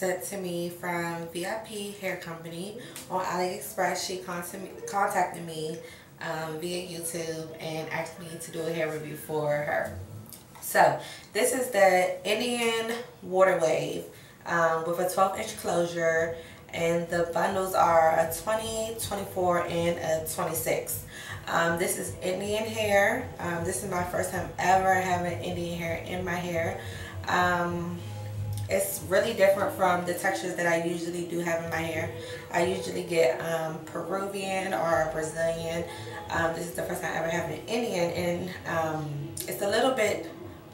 sent to me from VIP Hair Company on AliExpress. She contacted me via YouTube and asked me to do a hair review for her. So this is the Indian Water Wave with a 12-inch closure, and the bundles are a 20, 24, and a 26. This is Indian hair. This is my first time ever having Indian hair in my hair. It's really different from the textures that I usually do have in my hair. I usually get Peruvian or Brazilian. This is the first time I ever having an Indian, and it's a little bit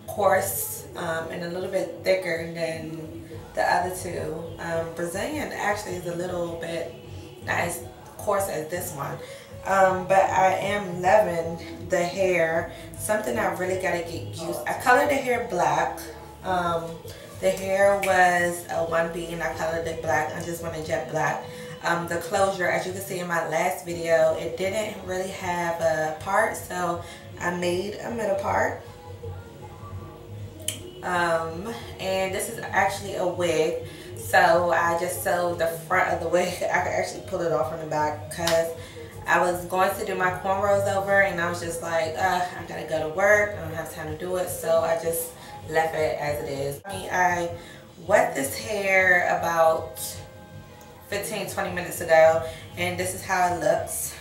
coarse and a little bit thicker than the other two. Brazilian actually is a little bit not as coarse as this one. But I am loving the hair. Something I really gotta get used. I colored the hair black. The hair was a 1B and I colored it black. I just wanted jet black. The closure, as you can see in my last video, it didn't really have a part, so I made a middle part. And this is actually a wig, so I just sewed the front of the wig. I could actually pull it off from the back because I was going to do my cornrows over, and I was just like, I gotta go to work, I don't have time to do it, so I just left it as it is. I wet this hair about 15-20 minutes ago, and this is how it looks.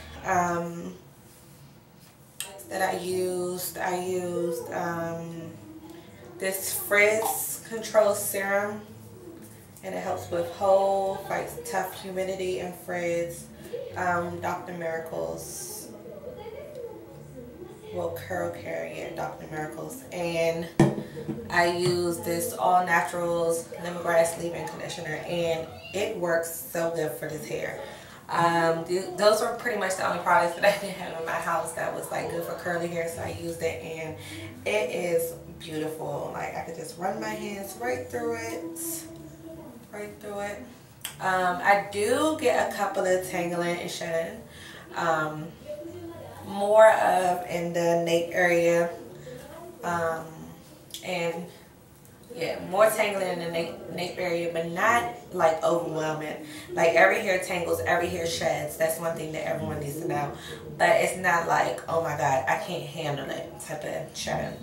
That I used this Frizz Control Serum, and it helps with hold, fights tough humidity and frizz. Dr. Miracles, well, curl carrier, Dr. Miracles, and I use this All Naturals lemongrass leave-in conditioner, and it works so good for this hair. Those were pretty much the only products that I didn't have in my house that was like good for curly hair, so I used it, and it is beautiful. Like, I could just run my hands right through it, I do get a couple of tangling and shedding, more of in the nape area, and yeah, more tangling in the nape area, but not like overwhelming. Like, every hair tangles, every hair sheds. That's one thing that everyone needs to know. But it's not like, oh my god, I can't handle it type of shedding.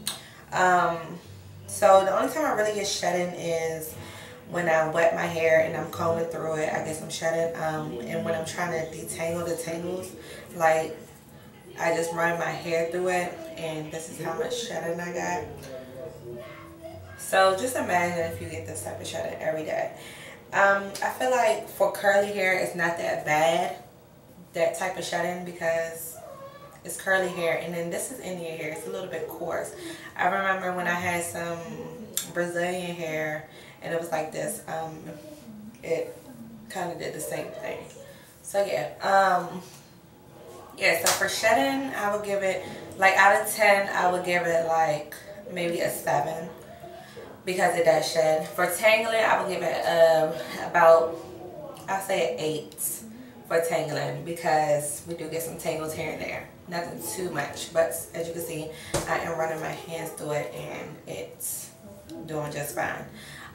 So the only time I really get shedding is when I wet my hair and I'm combing through it. I guess I'm shedding. And when I'm trying to detangle the tangles, like, I just run my hair through it, and this is how much shedding I got. So just imagine if you get this type of shedding every day. I feel like for curly hair, it's not that bad, that type of shedding, because it's curly hair, and then this is Indian hair. It's a little bit coarse. I remember when I had some Brazilian hair, and it was like this. It kind of did the same thing. So yeah, so for shedding, I would give it, like, out of 10, I would give it like maybe a 7. Because it does shed. For tangling, I would give it about, I'll say an 8 for tangling, because we do get some tangles here and there. Nothing too much, but as you can see, I am running my hands through it, and it's doing just fine.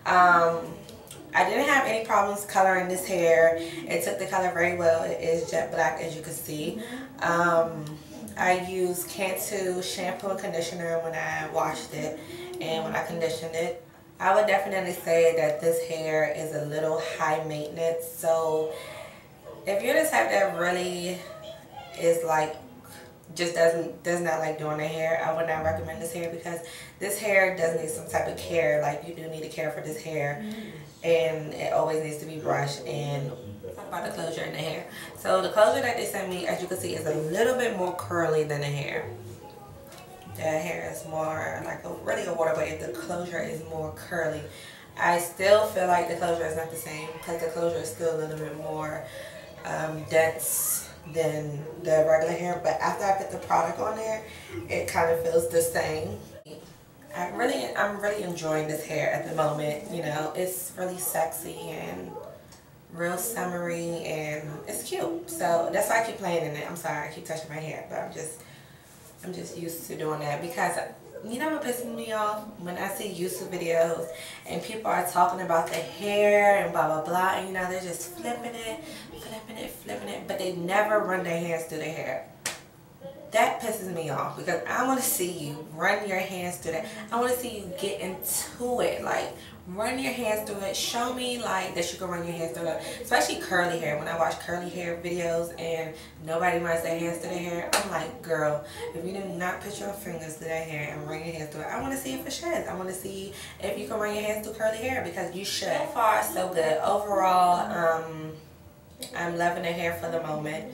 I didn't have any problems coloring this hair. It took the color very well. It is jet black, as you can see. I used Cantu shampoo and conditioner when I washed it, and when I conditioned it. I would definitely say that this hair is a little high maintenance. So if you're the type that really is like, just does not like doing their hair, I would not recommend this hair, because this hair does need some type of care. Like, you do need to care for this hair, and it always needs to be brushed. And talk about the closure in the hair. So the closure that they sent me, as you can see, is a little bit more curly than the hair. The hair is more like really a water wave. The closure is more curly. I still feel like the closure is not the same, because the closure is still a little bit more dense than the regular hair. But after I put the product on there, it kind of feels the same. I'm really enjoying this hair at the moment. You know, it's really sexy and real summery, and it's cute. So that's why I keep playing in it. I'm sorry, I keep touching my hair, but I'm just used to doing that, because You know what pisses me off? When I see YouTube videos and people are talking about the hair and blah blah blah, and you know they're just flipping it, but they never run their hands through their hair. That pisses me off because I want to see you run your hands through that. I want to see you get into it. Like, run your hands through it. Show me, like, that you can run your hands through it. Especially curly hair. When I watch curly hair videos and nobody runs their hands through their hair, I'm like, girl, if you do not put your fingers through that hair and run your hands through it, I want to see if it sheds. I want to see if you can run your hands through curly hair because you should. So far, so good. Overall, I'm loving the hair for the moment.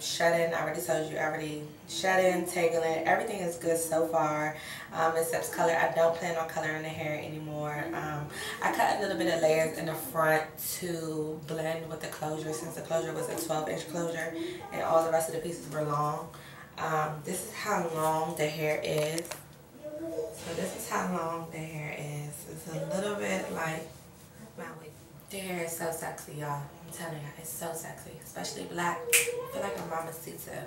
Shedding, I already told you, shedding, tangling, everything is good so far, except color. I don't plan on coloring the hair anymore. I cut a little bit of layers in the front to blend with the closure, since the closure was a 12-inch closure and all the rest of the pieces were long. This is how long the hair is. So this is how long the hair is. It's a little bit like my wig. The hair is so sexy, y'all. I'm telling you, it's so sexy, especially black. I feel like a mamacita.